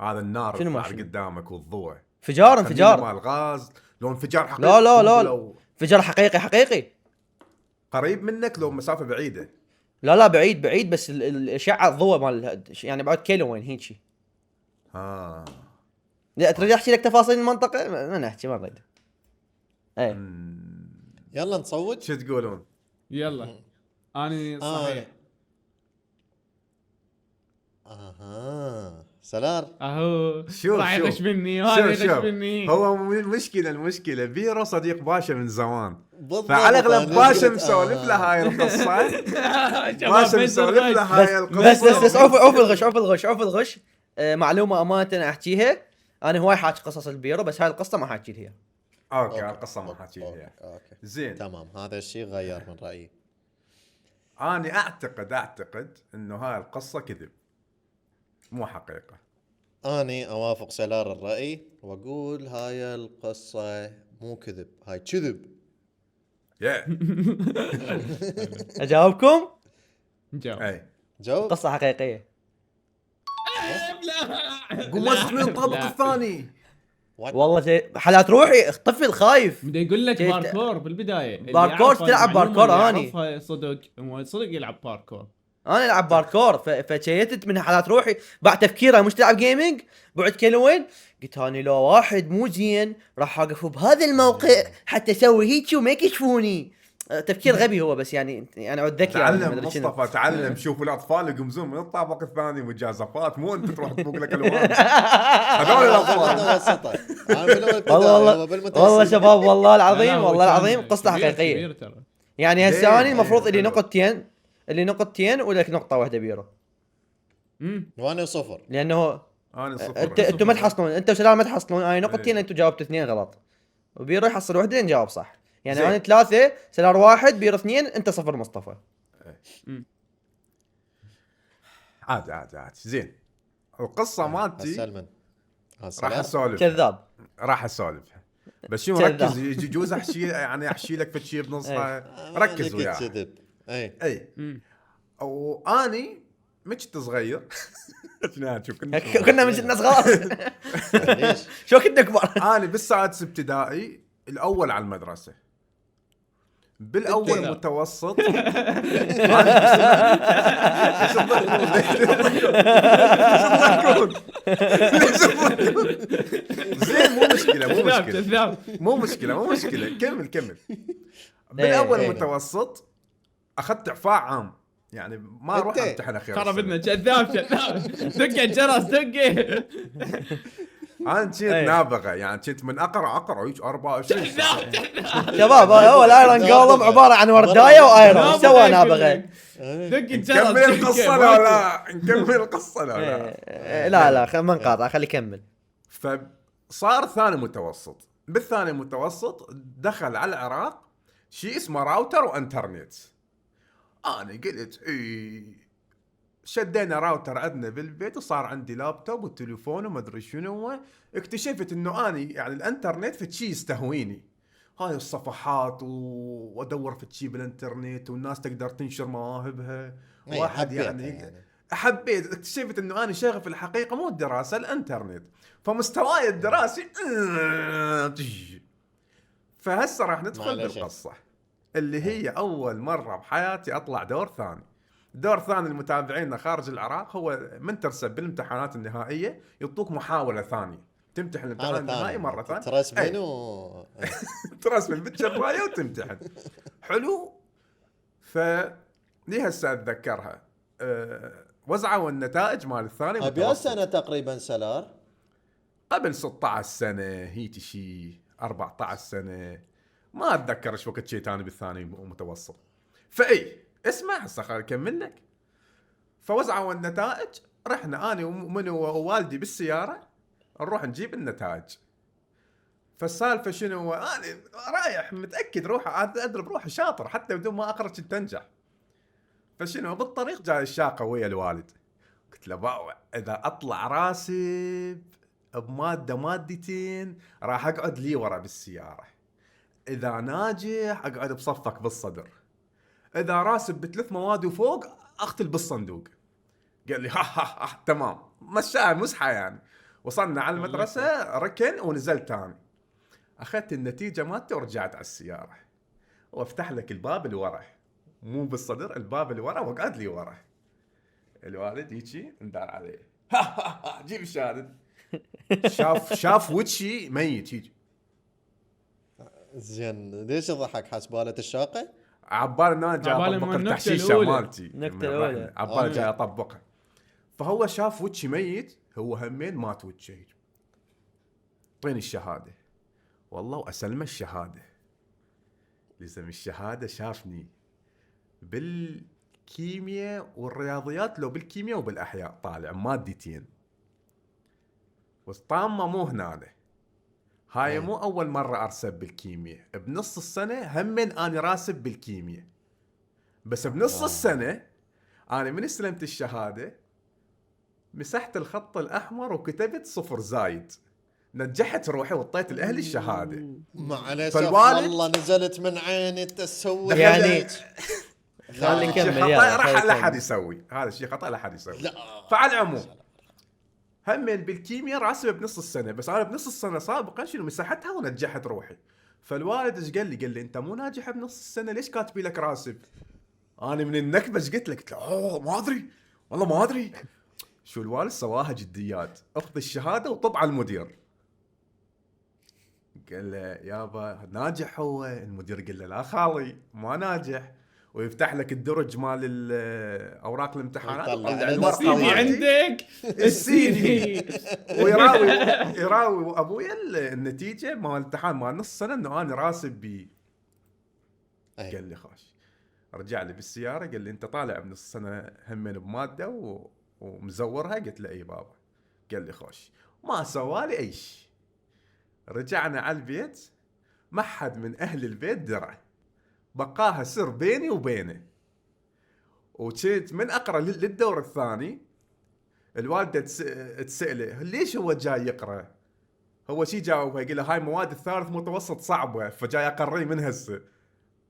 Speaker 3: هذا النار
Speaker 1: شنو ما
Speaker 3: يطلع
Speaker 1: شنو؟
Speaker 3: قدامك والضوء
Speaker 1: انفجار
Speaker 3: مال غاز، لو انفجار حقيقي
Speaker 1: لا
Speaker 3: قنبلة
Speaker 1: انفجار حقيقي.
Speaker 3: قريب منك لو مسافه بعيده.
Speaker 1: لا بعيد بس الاشعه الضوء مال يعني بعد كيلوين هيجي. لا تريد احكي لك تفاصيل المنطقه؟ ما نحكي، ما نريد. ايه
Speaker 2: يلا نصوت.
Speaker 3: شو تقولون؟
Speaker 4: يلا اني صحيح.
Speaker 2: سلار.
Speaker 4: اهو
Speaker 3: شوف
Speaker 4: راح يغش مني
Speaker 3: شوف
Speaker 4: وهذا يغش مني.
Speaker 3: هو المشكله بيرو صديق باشا من زمان،
Speaker 2: بالضبط.
Speaker 3: فعلى اغلب
Speaker 2: أنا
Speaker 3: باشا
Speaker 2: قلت
Speaker 3: مسولف له هاي القصه.
Speaker 4: شباب
Speaker 3: باشا
Speaker 4: بس
Speaker 3: مسولف له
Speaker 4: الغش.
Speaker 3: هاي القصه.
Speaker 1: بس عوف الغش. معلومه امانه احكيها، انا هواي حاكي قصص البيرو، بس هاي القصه ما حاكي لها.
Speaker 3: اوكي القصه ما حاكي لها.
Speaker 2: أوكي.
Speaker 3: زين
Speaker 2: تمام، هذا الشيء غير من رايي.
Speaker 3: انا اعتقد انه هاي القصه كذب مو حقيقه.
Speaker 2: اني اوافق سلار الراي واقول هاي القصه مو كذب، هاي كذب.
Speaker 1: اجاوبكم
Speaker 4: جاوب.
Speaker 3: اي
Speaker 2: جاوب.
Speaker 1: قصه حقيقيه.
Speaker 3: قمصت من الطابق الثاني.
Speaker 1: والله حالات روحي طفل خايف.
Speaker 4: بدي يقول لك
Speaker 1: جيت-
Speaker 4: باركور بالبدايه. اللي
Speaker 1: باركور،
Speaker 4: يعرف
Speaker 1: تلعب
Speaker 4: المعلومة
Speaker 1: باركور
Speaker 4: اللي
Speaker 1: أني.
Speaker 4: يعرفها صدق هو صدق يلعب باركور.
Speaker 1: انا العب باركور، فشيتت من حالات روحي بعد تفكيره مش تلعب جيمنج بعد كيلوين. قلت اني لو واحد مو زين راح اقف بهذا الموقع حتى اسوي هيك وما يكشفوني. تفكير غبي هو، بس يعني عود ذكي. يعني ما
Speaker 3: تعلم
Speaker 1: أدري شنو.
Speaker 3: مصطفى تعلم، شوفوا الاطفال يقمزون من الطابق الثاني مجازفات، مو انت تروح تفوق لك الوان. هذول الاطفال.
Speaker 1: والله شباب والله
Speaker 4: لا،
Speaker 1: العظيم
Speaker 4: هو
Speaker 1: والله
Speaker 4: كان
Speaker 1: العظيم قصة
Speaker 4: كبير-
Speaker 1: حقيقية.
Speaker 4: كبير ترى.
Speaker 1: يعني هسه اني المفروض
Speaker 3: ليه؟
Speaker 1: اللي
Speaker 3: حلو.
Speaker 1: نقطتين، ولك نقطة واحدة بيرو،
Speaker 2: وانا صفر.
Speaker 1: لانه
Speaker 3: انا صفر.
Speaker 1: انتوا ما تحصلون، انتوا وسلام ما تحصلون. انا نقطتين
Speaker 3: إيه.
Speaker 1: انتوا جاوبتوا 2 غلط، وبيرو يحصل وحدة نجاوب صح. يعني
Speaker 3: زين.
Speaker 1: انا 3 سلار 1 بيرو 2 انت 0 مصطفى.
Speaker 3: عادي زين القصه مالتي
Speaker 2: سلمان.
Speaker 3: راح اسولف
Speaker 1: كذاب.
Speaker 3: راح اسولفها، بس شو
Speaker 1: كذاب.
Speaker 3: ركز يجوز احشي يعني احشي لك فشي بنصها. ركز وياي.
Speaker 2: كذب. اي
Speaker 3: اي واني مشت صغير. شو
Speaker 1: كنا من الناس غلط.
Speaker 2: ليش؟
Speaker 1: شو كنا كبار.
Speaker 3: انا بالسادس ابتدائي الاول على المدرسه، بالاول
Speaker 4: كذاب.
Speaker 3: متوسط. زين مو مشكله كمل. بالاول
Speaker 1: إيه.
Speaker 3: متوسط اخذت اعفاء عام، يعني ما اروح
Speaker 2: أنت.
Speaker 3: امتحن اخير
Speaker 4: خرب
Speaker 3: السنة.
Speaker 4: بدنا كذاب دق الجرس دق.
Speaker 3: انا كنت
Speaker 1: إيه.
Speaker 3: نابغه يعني، كنت من اقرا هيك 24 ساعه.
Speaker 1: شباب هو الايرون جولم عباره عن وردايه وايرون، ايش سوى نابغه؟
Speaker 4: دق
Speaker 3: نكمل القصه لا لا نكمل القصه لا لا.
Speaker 1: لا ما نقاطع، خلي يكمل.
Speaker 3: فصار ثاني متوسط، بالثاني متوسط دخل على العراق شيء اسمه راوتر وانترنت. انا قلت شدينا راوتر عندنا بالبيت وصار عندي لابتوب وتليفون وما ادري شنو. اكتشفت انه اني يعني الانترنت في شيء يستهويني، هاي الصفحات وادور في شيء بالانترنت والناس تقدر تنشر مواهبها.
Speaker 2: إيه،
Speaker 3: واحد
Speaker 2: حبيتها
Speaker 3: يعني حبيت. اكتشفت انه انا شغف الحقيقه مو الدراسه، الانترنت. فمستواي الدراسي فهسه راح ندخل
Speaker 2: معلش.
Speaker 3: بالقصه اللي هي اول مره بحياتي اطلع دور ثاني. دور ثاني المتابعين خارج العراق هو من ترسب بالامتحانات النهائيه يعطوك محاوله ثانيه، تمتحن الامتحان النهائي مره ثانيه،
Speaker 2: ترسبين
Speaker 3: ترسبين بالجرايه وتمتحن. حلو. لي هسه اتذكرها. وزعوا النتائج مال الثاني
Speaker 2: ابي
Speaker 3: متوسط
Speaker 2: سنه تقريبا سلار.
Speaker 3: قبل 16 سنه هيك شيء 14 سنه، ما اتذكر ايش وقت شيء ثاني بالثاني متوسط. فاي اسمع هسه خليني اكمل لك. فوزعوا النتائج، رحنا انا ومن ووالدي بالسياره نروح نجيب النتائج. فالسالفه شنو؟ انا رايح متاكد روحي ادري بروحي شاطر حتى بدون ما اقرا كنت انجح. فشنو بالطريق جاي الشاقه ويا الوالد، قلت له بابا اذا اطلع راسب بماده مادتين راح اقعد لي ورا بالسياره، اذا ناجح اقعد بصفك بالصدر، اذا راسب بثلاث مواد وفوق اقتل بالصندوق. قال لي ها تمام، مشاها مزحه يعني. وصلنا على المدرسه ركن ونزلت تاني، اخذت النتيجه مالتي ورجعت على السياره، وافتح لك الباب اللي ورا، مو بالصدر، الباب اللي ورا، وقعد لي ورا. الوالد يجي ندار عليه جيب الشهاده. شاف وجهي ميت يجي.
Speaker 2: زين ليش ضحك؟ حسبالة الشاقه؟
Speaker 3: عبال ان انا جاي
Speaker 4: عبالة
Speaker 3: اطبق
Speaker 4: من النكتة
Speaker 3: التحشيشه
Speaker 4: الأولى.
Speaker 3: مالتي،
Speaker 1: النكتة الأولى.
Speaker 3: عبال جاي اطبقها. فهو شاف وجهي ميت، هو همين مات وجهي. اعطيني الشهاده، والله واسلمه الشهاده. لزم الشهاده شافني بالكيمياء والرياضيات، لو بالكيمياء وبالاحياء طالع مادتين. والطامه مو هنا، هاي مو اول مره ارسب بالكيمياء، بنص السنه همين اني راسب بالكيمياء. بس بنص السنه انا من استلمت الشهاده مسحت الخط الاحمر وكتبت 0 زايد، نجحت روحي وطيت لاهلي الشهاده.
Speaker 2: معلش
Speaker 3: فالوالد
Speaker 2: والله نزلت من عيني تسوي
Speaker 1: يعني
Speaker 2: لا.
Speaker 1: خلي يكمل
Speaker 3: خطا
Speaker 1: يلا،
Speaker 3: راح
Speaker 1: خلي
Speaker 3: لا احد
Speaker 1: يكمل.
Speaker 3: يسوي هذا الشيء، خطا لا احد يسوي.
Speaker 2: لا.
Speaker 3: فعلى العموم همين بالكيمياء راسبه بنص السنه، بس انا بنص السنه سابقا شنو مسحتها ونجحت روحي. فالوالد ايش قال لي؟ قال لي انت مو ناجح بنص السنه، ليش كاتبي لك راسب؟ انا من النكبه ايش قلت لك؟ قلت له اوه ما ادري والله ما ادري. شو الوالد سواها جديات، اخذ الشهاده وطب على المدير. قال له يابا ناجح هو. المدير قال له لا خالي ما ناجح، ويفتح لك الدرج مال اوراق الامتحانات
Speaker 2: يطلع
Speaker 3: ويطلع
Speaker 2: لنا
Speaker 3: الورقه
Speaker 2: السي في
Speaker 3: مالتي
Speaker 4: عندك
Speaker 3: السي في ويراوي ابويا النتيجه مال الامتحان مال نص سنه انه انا راسب بي.
Speaker 2: أي.
Speaker 3: قال لي خوش. رجع لي بالسياره قال لي انت طالع بنص سنه همين بماده ومزورها؟ قلت له اي بابا. قال لي خوش. ما سوالي اي شيء. رجعنا على البيت، ما حد من اهل البيت درى، بقاها سر بيني وبينه. وكنت من اقرا للدور الثاني الوالده تساله ليش هو جاي يقرا؟ هو شي جاوبها يقول له هاي مواد الثالث متوسط صعبه فجاي اقريه من هسه.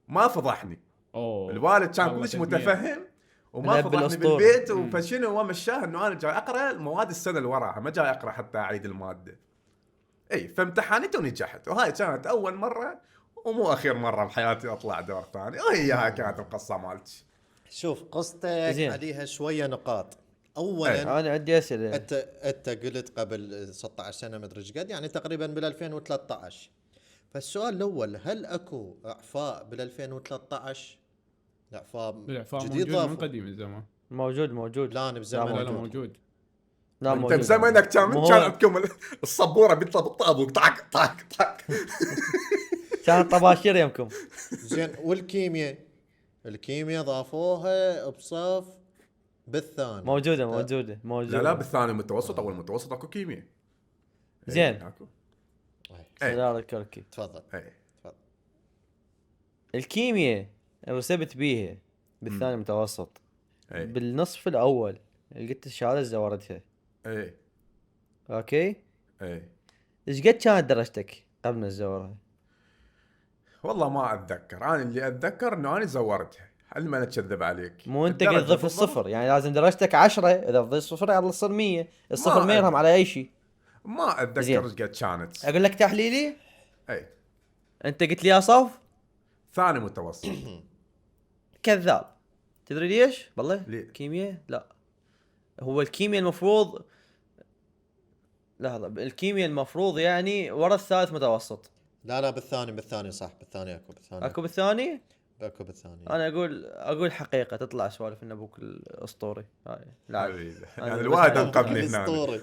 Speaker 3: ما فضحني.
Speaker 4: أوه.
Speaker 3: الوالد كان
Speaker 4: والله
Speaker 3: كلش
Speaker 4: تدمير.
Speaker 3: متفهم وما
Speaker 1: لا
Speaker 3: فضحني
Speaker 1: بالأسطورة.
Speaker 3: بالبيت. فشنو هو مشاه انه انا جاي اقرا المواد السنه اللي وراها، ما جاي اقرا حتى اعيد الماده. اي فامتحنت ونجحت، وهاي كانت اول مره ومو اخير مره بحياتي اطلع دور ثاني، وهي هاي كانت القصه مالتي.
Speaker 2: شوف قصتك
Speaker 1: زين.
Speaker 2: عليها شويه نقاط. اولا
Speaker 1: انا عندي اسئله.
Speaker 2: انت قلت قبل 16 سنه ما ادري ايش قد، يعني تقريبا بال 2013. فالسؤال الاول، هل اكو اعفاء بال 2013؟ اعفاء
Speaker 4: الاعفاء
Speaker 2: جديد
Speaker 4: موجود من
Speaker 2: ضافوا؟
Speaker 4: قديم الزمان.
Speaker 1: موجود
Speaker 2: لا انا
Speaker 4: لا
Speaker 2: بزمن
Speaker 4: لا موجود.
Speaker 1: لا
Speaker 3: انت
Speaker 1: موجود.
Speaker 3: بزمنك كان
Speaker 1: مو
Speaker 3: من
Speaker 1: هو-
Speaker 3: كان عندكم الصبوره بيطلع بالطابق طاق طاق طاق.
Speaker 1: كانت طباشير يمكم.
Speaker 2: زين والكيمياء، الكيمياء ضافوها بصف بالثاني.
Speaker 1: موجوده.
Speaker 3: لا بالثاني المتوسط او المتوسط اكو كيمياء.
Speaker 1: زين.
Speaker 3: إيه، اكو.
Speaker 1: سيارة الكركي.
Speaker 2: تفضل.
Speaker 3: اي
Speaker 1: الكيمياء رسبت بيها بالثاني متوسط.
Speaker 3: اي
Speaker 1: بالنصف الاول لقيت الشهاده زورتها.
Speaker 3: اي
Speaker 1: اوكي.
Speaker 3: اي
Speaker 1: ايش قد كانت درجتك قبل ما تزورها؟
Speaker 3: والله ما اتذكر، انا اللي اتذكر انه انا زورتها. هل ما اكذب عليك؟
Speaker 1: مو انت
Speaker 3: الدرجة
Speaker 1: قد تضيف
Speaker 3: بالضبط
Speaker 1: الصفر، يعني لازم درجتك 10، اذا تضيف صفر يلا تصير 100. الصفر ما يرهم على اي شيء.
Speaker 3: ما اتذكر
Speaker 1: زين.
Speaker 3: ايش قد كانت.
Speaker 1: اقول لك تحليلي،
Speaker 3: اي
Speaker 1: انت قلت لي يا صف
Speaker 3: ثاني متوسط.
Speaker 1: كذاب. تدري ليش؟ والله
Speaker 3: ليه؟
Speaker 1: كيمياء لا، هو الكيمياء المفروض، لحظة، الكيمياء المفروض يعني ورا الثالث متوسط.
Speaker 2: لا بالثاني صح، بالثاني اكو بالثاني.
Speaker 1: اكو بالثاني.
Speaker 2: اكو بالثاني.
Speaker 1: انا اقول حقيقة تطلع سوالف ان ابوك الاسطوري هاي لا.
Speaker 3: حبيبي. يعني الواحد انقذني هنا.
Speaker 2: اسطوري.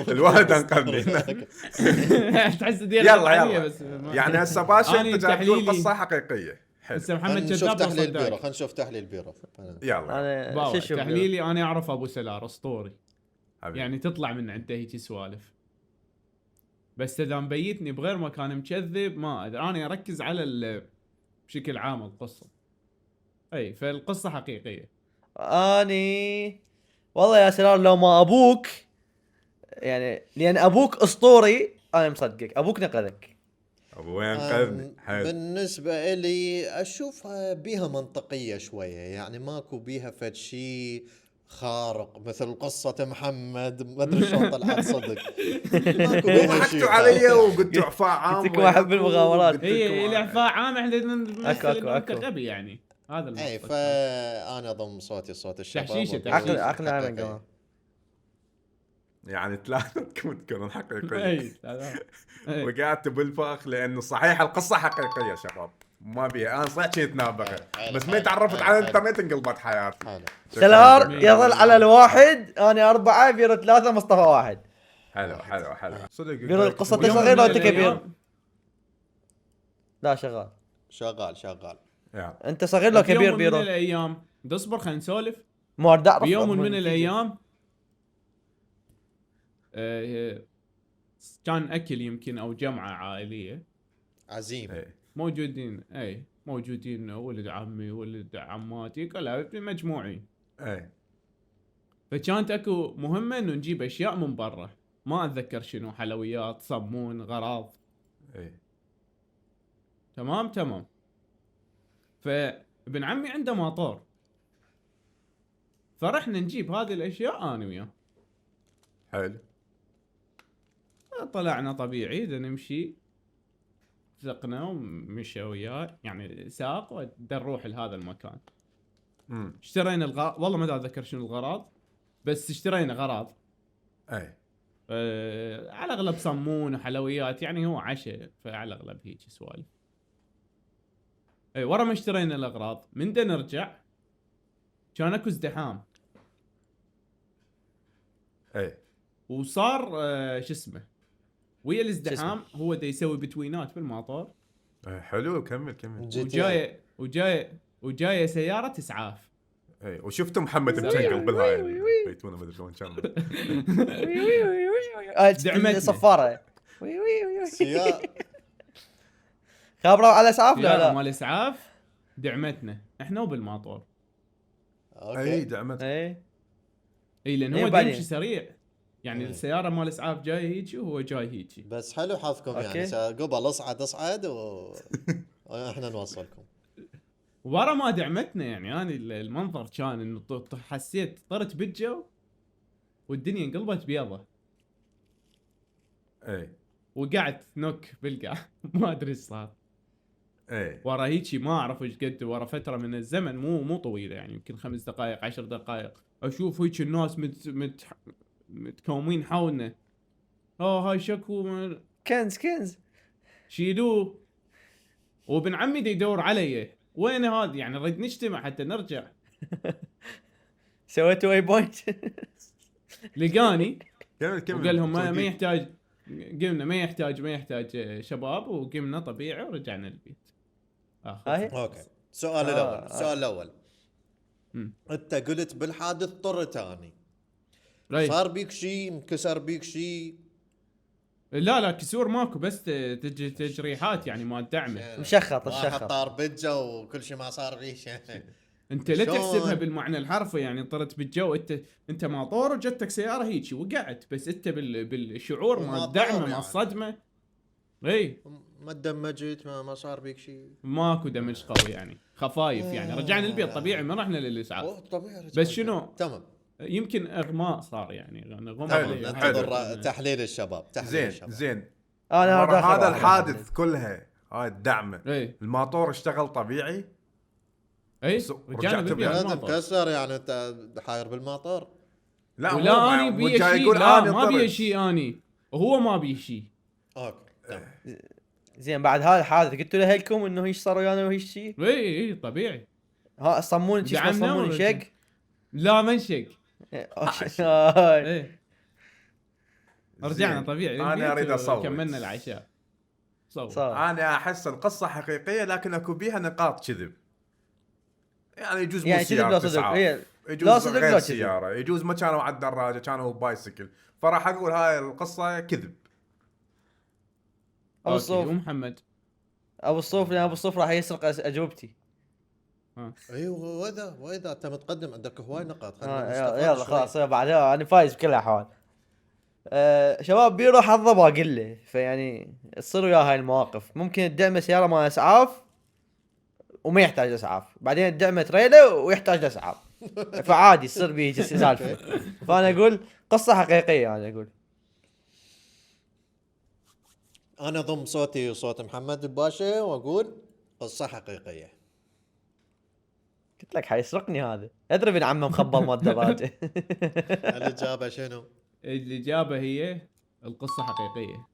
Speaker 3: الواحد انقذني هنا.
Speaker 4: تحس ديال
Speaker 3: يلا
Speaker 4: بس
Speaker 3: يعني هسه باشا
Speaker 4: أنا
Speaker 3: انت جايب تقول
Speaker 4: تحليلي.
Speaker 3: قصه حقيقيه. حلو.
Speaker 4: هسه
Speaker 2: خلينا
Speaker 4: محمد
Speaker 2: نشوف
Speaker 4: كذاب
Speaker 2: تحليل بيرو،
Speaker 4: بيرو.
Speaker 2: خلينا نشوف تحليل بيرو.
Speaker 3: يلا
Speaker 1: انا شو شوف
Speaker 4: تحليلي انا اعرف ابو سلار اسطوري،
Speaker 3: حبيبي.
Speaker 4: يعني تطلع من عنده هيك سوالف. بس اذا مبيتني بغير مكان مكذب ما ادري، انا اركز على بشكل عام القصه. اي فالقصه حقيقيه.
Speaker 1: اني والله يا سلام لو ما ابوك، يعني لان ابوك اسطوري انا مصدقك، ابوك نقذك.
Speaker 3: ابوي انقذني. حلو.
Speaker 2: بالنسبة إلي أشوفها بيها منطقية شوية، يعني ماكو بيها فد شيء خارق مثل قصة محمد، ما أدري شلون طلعت صدق. ماكو بيها شيء
Speaker 3: وضحكتوا
Speaker 2: خارق.
Speaker 3: علي وقلتوا اعفاء عام.
Speaker 1: قلت لكم أحب المغامرات.
Speaker 4: هي الاعفاء عام احنا نمثل
Speaker 1: أكو،
Speaker 4: إنه انت
Speaker 1: أكو.
Speaker 4: غبي يعني. هذا
Speaker 2: اي
Speaker 4: المقصد.
Speaker 2: فأنا أضم صوتي صوت الشباب.
Speaker 4: تحشيشة،
Speaker 2: وأقول
Speaker 4: تحشيشة.
Speaker 1: عقل عامل
Speaker 2: حقيقي.
Speaker 1: كمان.
Speaker 3: يعني ثلاثتكم تكونون حقيقيه.
Speaker 4: اي إي.
Speaker 3: وقعدت بالفخ لانه صحيح القصه حقيقيه يا شباب، ما بيها انا صحيح كنت نابغه، بس ما تعرفت على الانترنت انقلبت حياتي.
Speaker 2: حلو.
Speaker 1: سلار
Speaker 4: شكراً.
Speaker 1: يظل على الواحد، انا 4 بيرو 3 مصطفى 1.
Speaker 3: حلو صدق.
Speaker 1: بيرو القصة
Speaker 4: ويوم
Speaker 1: صغير
Speaker 4: من
Speaker 1: وانت كبير.
Speaker 4: الأيام-
Speaker 1: لا شغال.
Speaker 2: شغال.
Speaker 3: يلا.
Speaker 1: انت صغير لو
Speaker 4: بيوم
Speaker 1: كبير
Speaker 4: من
Speaker 1: بيرو.
Speaker 4: الايام اصبر خلينا نسولف.
Speaker 1: مو ارد اعرف.
Speaker 4: بيوم من الايام كان اكل يمكن او جمعه عائليه
Speaker 2: عزيم.
Speaker 3: إيه.
Speaker 4: موجودين ولد عمي ولد عماتي كلها مجموعين.
Speaker 3: ايه
Speaker 4: فكانت اكو مهمه انه نجيب اشياء من برا، ما اتذكر شنو، حلويات صمون غراض.
Speaker 3: ايه
Speaker 4: تمام. فابن عمي عنده ماطور، فرحنا نجيب هذه الاشياء انا وياه.
Speaker 3: حلو.
Speaker 4: طلعنا طبيعي دا نمشي، سقنا ومشى وياه يعني ساق ودا نروح لهذا المكان. اشترينا والله ما اتذكر شنو الغراض، بس اشترينا غراض.
Speaker 3: ايه
Speaker 4: على اغلب صمون وحلويات، يعني هو عشاء فعلى اغلب هيك سوالف. اي ورا ما اشترينا الاغراض من دا نرجع كان اكو ازدحام،
Speaker 3: ايه
Speaker 4: وصار شو اسمه ويا الازدحام هو دا يسوي بتوينات بالماطور.
Speaker 3: حلو. كمل
Speaker 4: وجايه سياره اسعاف.
Speaker 3: ايه وشفتوا محمد مشنقل بالهاي بيتونا ما ادري شلون كان.
Speaker 4: دعمتنا.
Speaker 1: صفارة. خابروا على اسعاف لا
Speaker 4: لا
Speaker 1: لا.
Speaker 4: مال اسعاف دعمتنا احنا وبالماطور.
Speaker 3: اي دعمت.
Speaker 1: ايه
Speaker 4: اي لان
Speaker 1: إيه
Speaker 4: هو
Speaker 1: بعدين.
Speaker 4: يمشي سريع، يعني السياره مال اسعاف جاي هيجي وهو جاي هيجي.
Speaker 2: بس حلو حظكم
Speaker 1: أوكي.
Speaker 2: يعني قبل اصعد واحنا نوصلكم.
Speaker 4: ورا ما دعمتنا، يعني انا المنظر كان انه حسيت طرت بالجو والدنيا انقلبت بيضة،
Speaker 3: ايه
Speaker 4: وقعدت نوك بالقاع. ما ادري ايش صار.
Speaker 3: ايه
Speaker 4: ورا هيجي ما اعرف ايش قد، ورا فتره من الزمن مو طويله، يعني يمكن 5 دقائق 10 دقائق، اشوف هيك الناس متكومين حولنا. هاي شكو
Speaker 1: كنز
Speaker 4: شيلوه. وابن عمي دا يدور علي، وين هذا؟ يعني نريد نجتمع حتى نرجع.
Speaker 1: سويتوا اي بوينت.
Speaker 4: لقاني
Speaker 3: كمل
Speaker 4: وقال لهم ما
Speaker 3: توقيت.
Speaker 4: يحتاج. قمنا ما يحتاج شباب، وقمنا طبيعي ورجعنا البيت.
Speaker 1: هاي
Speaker 2: اوكي السؤال الاول
Speaker 4: مم.
Speaker 2: انت قلت بالحادث طرت اني
Speaker 4: رأي.
Speaker 2: صار بيك شيء انكسر بيك شيء
Speaker 4: لا كسور ماكو، بس تجي تجريحات يعني ما تدعمه.
Speaker 1: مشخط
Speaker 2: واحد
Speaker 1: الشخط.
Speaker 2: طار بجه وكل شيء ما صار فيه شيء
Speaker 4: انت لا
Speaker 2: شلون؟
Speaker 4: تحسبها بالمعنى الحرفي، يعني طرت بالجو. انت ما طور وجتك سياره هيجي وقعت، بس انت بالشعور
Speaker 2: وما
Speaker 4: ما
Speaker 2: طور
Speaker 4: الدعمه
Speaker 2: يعني.
Speaker 4: ما الصدمه. اي
Speaker 2: ما تدمجت ما صار بيك شيء
Speaker 4: ماكو دمج قوي يعني، خفايف يعني. رجعنا البيت طبيعي، ما رحنا للاسعاف.
Speaker 2: طبيعي
Speaker 4: بس شنو؟
Speaker 2: تمام
Speaker 4: يمكن اغماء صار يعني غمى
Speaker 3: حلو،
Speaker 4: عليه.
Speaker 2: ننتظر تحليل الشباب
Speaker 3: زين
Speaker 1: انا
Speaker 3: مرة
Speaker 1: داخل
Speaker 3: هذا
Speaker 1: واحد.
Speaker 3: الحادث كلها هاي الدعمه
Speaker 4: اي
Speaker 3: الماطور اشتغل طبيعي.
Speaker 4: اي
Speaker 3: بس
Speaker 4: رجعنا
Speaker 3: رجعت
Speaker 4: بالبيت
Speaker 3: بيه.
Speaker 4: ما
Speaker 2: هذا
Speaker 4: طار.
Speaker 2: انكسر يعني انت حاير بالمطار
Speaker 3: لا مو
Speaker 4: ولا اني
Speaker 3: مو
Speaker 4: بيه
Speaker 3: جاي
Speaker 4: شيء،
Speaker 3: يقول
Speaker 4: لا
Speaker 3: أنا
Speaker 4: ما بيه
Speaker 3: طرت.
Speaker 4: شيء اني، وهو ما بيه شيء.
Speaker 2: اوكي تمام
Speaker 1: زين بعد هذا الحادث قلتوا لاهلكم انه ايش صار ويانا وهيك شيء؟
Speaker 4: اي طبيعي.
Speaker 1: ها صموني شو اسمه
Speaker 4: دعمنا
Speaker 1: صموني
Speaker 4: ورجع.
Speaker 1: شق؟
Speaker 4: لا منشق.
Speaker 1: هاي.
Speaker 4: ايه رجعنا
Speaker 3: زين.
Speaker 4: طبيعي
Speaker 3: انا
Speaker 4: للبيت
Speaker 3: اريد اصوت.
Speaker 4: كملنا العشاء. صور.
Speaker 1: صار.
Speaker 3: انا احس القصه حقيقيه لكن اكو بيها نقاط كذب. يعني يجوز مو
Speaker 1: يعني كذب
Speaker 3: سيارة
Speaker 1: لا صدق.
Speaker 3: إسعاف.
Speaker 1: هي
Speaker 3: يجوز
Speaker 1: لا صدق
Speaker 3: غير
Speaker 1: لا كذب.
Speaker 3: سياره، يجوز ما كانوا على الدراجه كانوا بايسكل، فراح اقول هاي القصه كذب.
Speaker 1: ابو
Speaker 4: أوكي،
Speaker 1: الصوف
Speaker 4: ومحمد.
Speaker 1: ابو الصوف لان ابو الصوف راح يسرق اجوبتي.
Speaker 2: ايوه واذا انت متقدم عندك هواي نقاط
Speaker 1: يلا خلاص بعدها انا فايز بكل الاحوال. شباب بيروح حظه بقول له، فيعني تصير وياه هاي المواقف. ممكن تدعم سياره مال اسعاف وما يحتاج اسعاف، بعدين تدعم تريلا ويحتاج اسعاف، فعادي يصير بيه سالفه. فانا اقول قصه حقيقيه. انا اقول
Speaker 2: انا ضم صوتي وصوت محمد الباشا واقول قصه حقيقيه
Speaker 1: قلت لك حيسرقني هذا. ادري ابن عمه مخبل مال الدراجه.
Speaker 2: الاجابه شنو؟
Speaker 4: الاجابه هي القصه حقيقيه.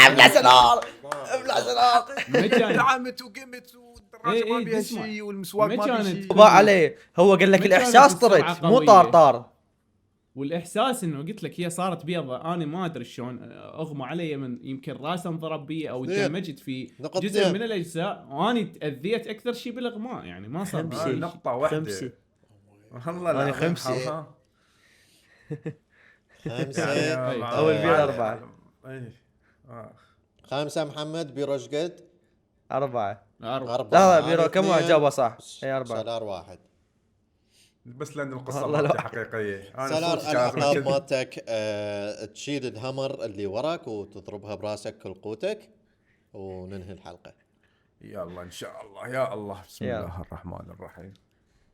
Speaker 1: ابلع سنار ابلع سنار.
Speaker 4: ما كان
Speaker 3: دعمت وقمت والدراجه ما بيها
Speaker 4: اسمع.
Speaker 3: شيء والمسواق
Speaker 4: ما
Speaker 3: ما بيها
Speaker 4: كانت-
Speaker 3: شيء.
Speaker 1: باع عليه. هو قال لك
Speaker 4: ما
Speaker 1: الاحساس
Speaker 4: كانت السرعة
Speaker 1: طرت مو
Speaker 4: قوية.
Speaker 1: طار.
Speaker 4: والاحساس انه قلت لك هي صارت بيضة. انا ما ادري شلون اغمى علي، من يمكن راسه انضرب بي او
Speaker 2: زين.
Speaker 4: دمجت في
Speaker 2: نقطتين.
Speaker 4: جزء من الاجزاء، وانا تاذيت اكثر شيء بالاغماء يعني ما صار بي
Speaker 1: خمسة.
Speaker 3: هاي
Speaker 4: شيء.
Speaker 3: نقطه واحده.
Speaker 1: خمسة.
Speaker 3: والله لا
Speaker 1: أنا خمسة.
Speaker 3: ها.
Speaker 2: خمسه
Speaker 4: أي.
Speaker 1: أول بير أربعة.
Speaker 3: إيه.
Speaker 2: خمسه محمد بيروش قد
Speaker 1: 4.
Speaker 4: أربعة.
Speaker 1: لا بيرو كم واحد جابه صح؟ اي 4.
Speaker 2: سلار واحد
Speaker 3: بس لان القصه
Speaker 1: والله
Speaker 3: مالتي
Speaker 1: لا.
Speaker 3: حقيقيه.
Speaker 2: سلار
Speaker 3: صوتي كان
Speaker 2: العقاب
Speaker 3: كذب.
Speaker 2: مالتك تشيل الهمر اللي وراك وتضربها براسك كل قوتك وننهي الحلقه
Speaker 3: يلا ان شاء الله يا الله بسم
Speaker 1: يلا.
Speaker 3: الله الرحمن الرحيم.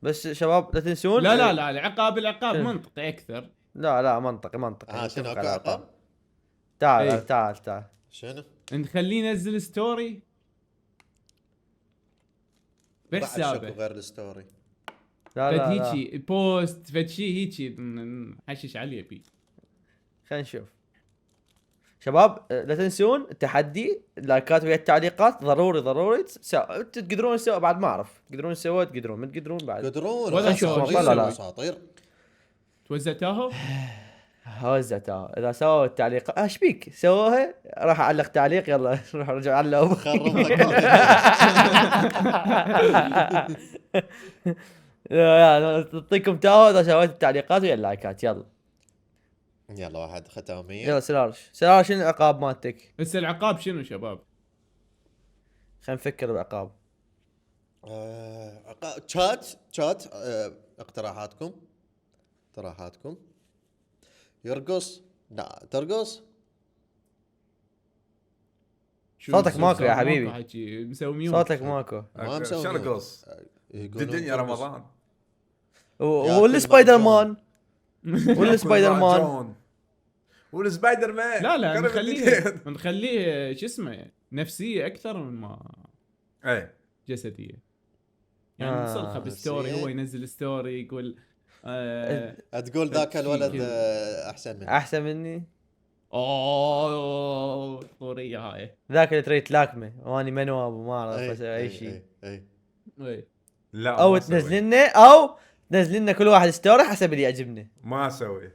Speaker 1: بس شباب لا تنسون.
Speaker 4: لا العقاب
Speaker 1: شنو؟
Speaker 4: منطقي اكثر.
Speaker 1: لا منطقي.
Speaker 2: شنو
Speaker 1: نتفق
Speaker 2: اكو
Speaker 1: على
Speaker 2: عقاب؟
Speaker 1: تعال
Speaker 4: إيه.
Speaker 1: تعال
Speaker 2: شنو؟
Speaker 4: نخليه ينزل ستوري
Speaker 2: بعد
Speaker 4: بحسابه.
Speaker 2: شكو غير الستوري
Speaker 1: لا
Speaker 4: فد
Speaker 1: لا لا
Speaker 4: هيجي بوست فد شيء هيجي نحشش عليه بي.
Speaker 1: خلينا نشوف. شباب لا تنسون التحدي، اللايكات ويا التعليقات ضروري تقدرون تسووا. بعد ما اعرف تقدرون تسووا ما تقدرون بعد.
Speaker 2: قدرون
Speaker 4: ولا شو-
Speaker 1: لا.
Speaker 2: اساطير
Speaker 4: توزعتوه.
Speaker 1: هوزتها اذا سووا التعليق ايش بيك سووها راح اعلق تعليق. يلا روح رجع علقوا.
Speaker 2: خرب لك
Speaker 1: يا تعطيكم تاو اذا سويت التعليقات ويا اللايكات. يلا
Speaker 2: يلا واحد ختاميه
Speaker 1: يلا سلار شنو العقاب مالتك؟
Speaker 4: بس العقاب شنو شباب؟
Speaker 1: خلينا نفكر بعقاب.
Speaker 2: تشات اقتراحاتكم يرقص لا ترقص
Speaker 4: شنو
Speaker 1: صوتك
Speaker 4: مسوي؟
Speaker 1: ماكو يا
Speaker 4: ماكو
Speaker 1: حبيبي.
Speaker 4: حكي مسوي ميوت.
Speaker 1: صوتك ماكو.
Speaker 2: ما مسوي
Speaker 3: شرقص
Speaker 2: يقولون
Speaker 3: الدنيا
Speaker 2: ترقص.
Speaker 3: رمضان.
Speaker 1: والسبايدر مان والسبايدر مان
Speaker 3: والسبايدر مان
Speaker 4: لا
Speaker 3: قرب الاثنين.
Speaker 4: نخليه شو اسمه نفسية اكثر من ما
Speaker 3: ايه
Speaker 4: جسدية. يعني نصلخه بالستوري،
Speaker 2: نفسية.
Speaker 4: هو ينزل ستوري يقول
Speaker 2: تقول ذاك
Speaker 4: شي
Speaker 2: الولد
Speaker 4: كذا.
Speaker 2: احسن مني
Speaker 1: احسن مني.
Speaker 4: اوه طورية هاي.
Speaker 1: ذاك اللي تريد تلاكمه واني منواب وما اعرف
Speaker 2: أي،
Speaker 1: اسوي اي شيء.
Speaker 2: أي.
Speaker 4: إيه.
Speaker 3: لا
Speaker 1: او
Speaker 3: ما أسوي.
Speaker 1: تنزل لنا كل واحد ستوري حسب اللي يعجبنا.
Speaker 3: ما اسوي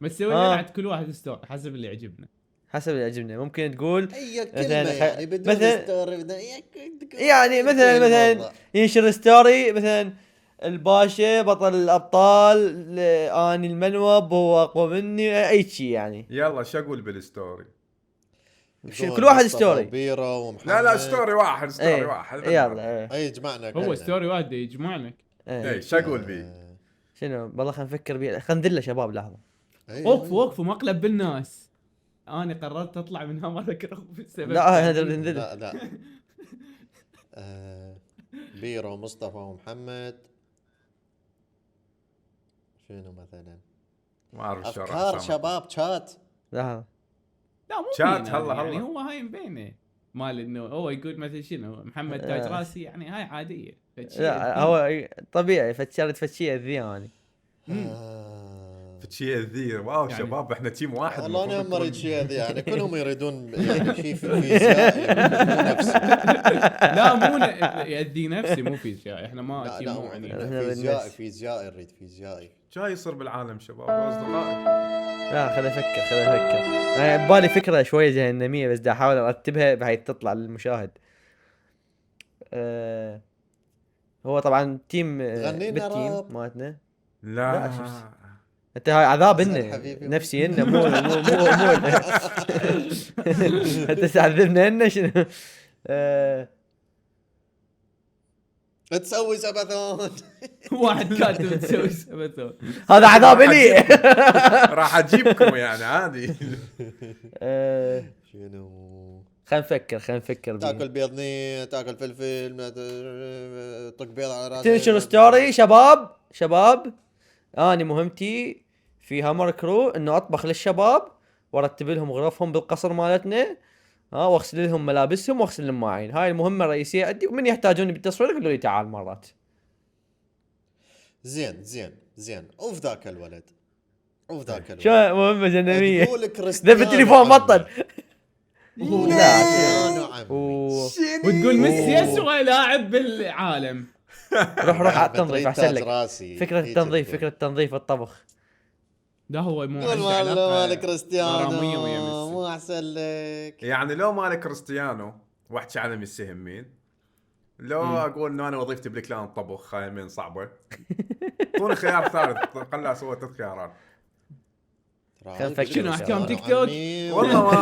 Speaker 4: نسوي بعد كل واحد ستوري حسب اللي يعجبنا.
Speaker 1: حسب اللي يعجبنا. ممكن تقول
Speaker 2: اي
Speaker 1: مثلاً
Speaker 2: كلمه يعني بدون
Speaker 1: مثلاً-
Speaker 2: ستوري بدون
Speaker 1: يعني مثلا ينشر ستوري مثلا الباشا بطل الابطال، اني المنوب هو اقوى مني، اي شيء يعني.
Speaker 3: يلا شو اقول بالستوري؟
Speaker 1: كل واحد ستوري.
Speaker 2: بيرة ومحمد.
Speaker 3: لا ستوري واحد، ستوري
Speaker 1: ايه
Speaker 3: واحد.
Speaker 1: يلا
Speaker 2: اي جمعنا
Speaker 4: هو
Speaker 2: كلنا.
Speaker 4: ستوري واحد يجمعنا.
Speaker 3: اي شو اقول بيه؟
Speaker 1: شنو والله خلينا نفكر بيه، خلينا ندله شباب لحظه.
Speaker 4: وقفوا مقلب بالناس. انا قررت اطلع من هامر كرو بسبب
Speaker 1: لا ندله.
Speaker 2: لا لا بيرة ومصطفى ومحمد. شنو مثلا؟
Speaker 3: ما اعرف شو راح
Speaker 2: افكار
Speaker 3: أسامح.
Speaker 2: شباب شات.
Speaker 1: لحظه
Speaker 4: لا مو
Speaker 3: شات،
Speaker 4: فينا
Speaker 3: هلا
Speaker 4: يعني
Speaker 3: هلا.
Speaker 4: هو هاي مبينه مال انه هو يقول مثلا شنو محمد تاج راسي، يعني هاي عاديه.
Speaker 1: لا هو طبيعي فتشارة فتشيه الذياني.
Speaker 3: فتشي الذير. واو
Speaker 4: يعني
Speaker 3: شباب احنا تيم واحد.
Speaker 2: والله انا
Speaker 3: المفروض
Speaker 2: مريض
Speaker 3: يكون-
Speaker 2: شيء هذي يعني كلهم يريدون يعني شيء في فيزيائي مو نفسي.
Speaker 4: لا مو يأذي نفسي مو فيزياء، احنا ما
Speaker 2: لا
Speaker 4: تيم
Speaker 2: لا
Speaker 4: مو
Speaker 2: مو
Speaker 4: عنيف.
Speaker 1: إحنا
Speaker 2: فيزيائي
Speaker 1: بالنفس.
Speaker 2: فيزيائي نريد فيزيائي.
Speaker 3: شو يصير بالعالم شباب واصدقائي؟
Speaker 1: لا خليني افكر. انا ببالي فكره شويه جهنميه بس دا احاول ارتبها بحيث تطلع للمشاهد. هو طبعا تيم
Speaker 2: غنينا
Speaker 1: بالتيم
Speaker 2: راب.
Speaker 1: مالتنا.
Speaker 3: لا
Speaker 1: لا، انت هاي عذاب
Speaker 2: أسأل
Speaker 1: إنه
Speaker 2: حبيبي.
Speaker 1: نفسي إنه مو انت تعذبنا إنه شنو؟
Speaker 2: تسوي سبثون.
Speaker 4: واحد كاتب تسوي سبثون.
Speaker 1: هذا عذاب لي.
Speaker 3: راح اجيبكم يعني عادي.
Speaker 2: شنو؟
Speaker 1: خلينا نفكر
Speaker 2: تاكل
Speaker 1: بيه.
Speaker 2: بيض ني، تاكل فلفل، طق بيض على راسك.
Speaker 1: تنشر ستوري شباب اني مهمتي في هامر كرو انه اطبخ للشباب وارتب لهم غرفهم بالقصر مالتنا، واغسل لهم ملابسهم واغسل لهم مواعين. هاي المهمه الرئيسيه عندي، ومن يحتاجوني بالتصوير يقولوا لي تعال مرات.
Speaker 2: زين اوف ذاك الولد.
Speaker 1: شو مهمه جنميه.
Speaker 2: تقول كريستيانو
Speaker 1: ذا بالتليفون
Speaker 2: عمي.
Speaker 1: بطل.
Speaker 2: كريستيانو عمي.
Speaker 4: وتقول ميسي اسوء لاعب بالعالم.
Speaker 1: روح على التنظيف
Speaker 2: تريد
Speaker 1: احسن
Speaker 2: تاج
Speaker 1: لك.
Speaker 2: راسي.
Speaker 1: فكره
Speaker 2: هيك
Speaker 1: التنظيف
Speaker 2: تقول.
Speaker 1: فكره التنظيف والطبخ.
Speaker 4: لا هو مو
Speaker 2: قول
Speaker 4: عنده
Speaker 2: والله
Speaker 4: علاقة
Speaker 2: مال كريستيانو
Speaker 4: غرامية ويا ميسي.
Speaker 2: مو احسن لك.
Speaker 3: يعني لو مالك كريستيانو واحكي على ميسي همين، لو اقول انه انا وظيفتي بالكلان طبخ، هاي من صعبه. اعطوني خيار ثالث، خلنا اسوي 3 خيارات.
Speaker 2: ترى
Speaker 1: نفكر.
Speaker 4: شنو احكام تيك توك؟
Speaker 2: عمي.
Speaker 3: والله ما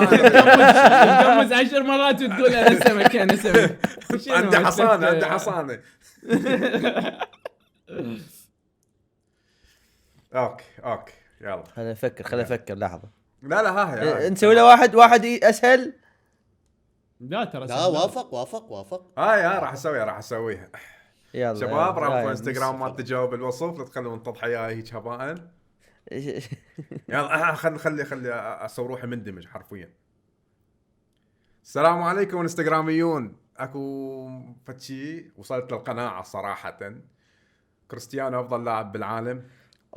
Speaker 4: متجوز 10 مرات وتقول انا سمك انا سمك. شنو
Speaker 3: عندي حصانه،
Speaker 4: هالسفة؟
Speaker 3: عندي حصانه. اوكي يلا.
Speaker 1: خلينا نفكر لحظه.
Speaker 3: لا ها
Speaker 1: نسوي له واحد اسهل.
Speaker 4: لا ترى
Speaker 2: لا
Speaker 4: سهل.
Speaker 2: وافق.
Speaker 3: هاي راح اسويها.
Speaker 1: يلا
Speaker 3: شباب رابط
Speaker 1: يلا.
Speaker 3: الانستغرام مال تجاوب بالوصف، لا تخلون تضحية هيك هباء. يلا خلي اسوي روحي مندمج حرفيا. السلام عليكم انستغراميون. اكو فتشي وصلت للقناعة صراحة، كريستيانو افضل لاعب بالعالم.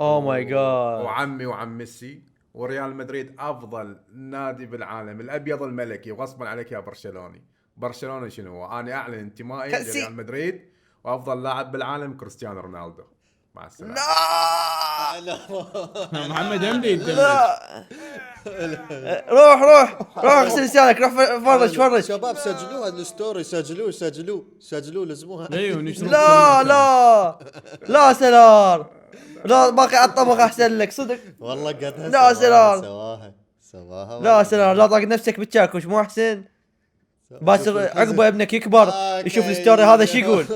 Speaker 1: اوه ماي جاد.
Speaker 3: وعم ميسي. وريال مدريد افضل نادي بالعالم، الابيض الملكي، وغصبا عليك يا برشلوني. برشلونة شنو هو؟ انا اعلن انتمائي
Speaker 1: كلسي.
Speaker 3: لريال مدريد، وافضل لاعب بالعالم كريستيانو رونالدو. مع السلامة.
Speaker 4: محمد همدي يدمج.
Speaker 1: لا روح اغسل لسانك، روح فرج.
Speaker 2: شباب سجلوها الستوري، سجلوه لزموها.
Speaker 4: ايوه ونشوف.
Speaker 1: لا سلار، لا باقي على الطبخ احسن لك صدق.
Speaker 2: والله قد
Speaker 1: لا سلام.
Speaker 2: سواها
Speaker 1: لا سلار، لا طاق نفسك بالشاكوش مو احسن. باسر عقبه ابنك يكبر يشوف الستوري هذا شو يقول.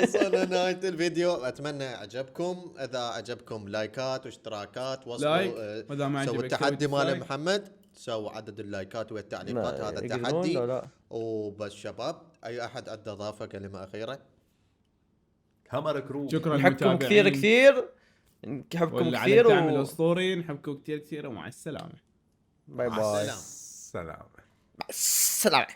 Speaker 2: وصلنا نهاية الفيديو، اتمنى عجبكم. اذا عجبكم لايكات واشتراكات،
Speaker 4: لايك.
Speaker 2: وصلوا
Speaker 4: واذا ما
Speaker 2: سووا
Speaker 4: عجبك
Speaker 2: التحدي
Speaker 4: سوي
Speaker 2: مال
Speaker 4: ديسلايك.
Speaker 2: محمد، سووا عدد اللايكات والتعليقات. هذا
Speaker 1: يقدرون
Speaker 2: التحدي.
Speaker 1: لو لا.
Speaker 2: وبس شباب، اي احد عنده اضافه كلمه اخيره؟
Speaker 3: همر كرو.
Speaker 4: شكرا
Speaker 1: نحبكم
Speaker 4: للمتابعين.
Speaker 1: كثير نحبكم
Speaker 4: واللي على
Speaker 1: كثير
Speaker 4: الدعم الاسطوري نحبكم كثير ومع السلامه.
Speaker 1: باي
Speaker 2: مع
Speaker 1: باي.
Speaker 2: السلامة.
Speaker 3: سلام.
Speaker 1: السلام.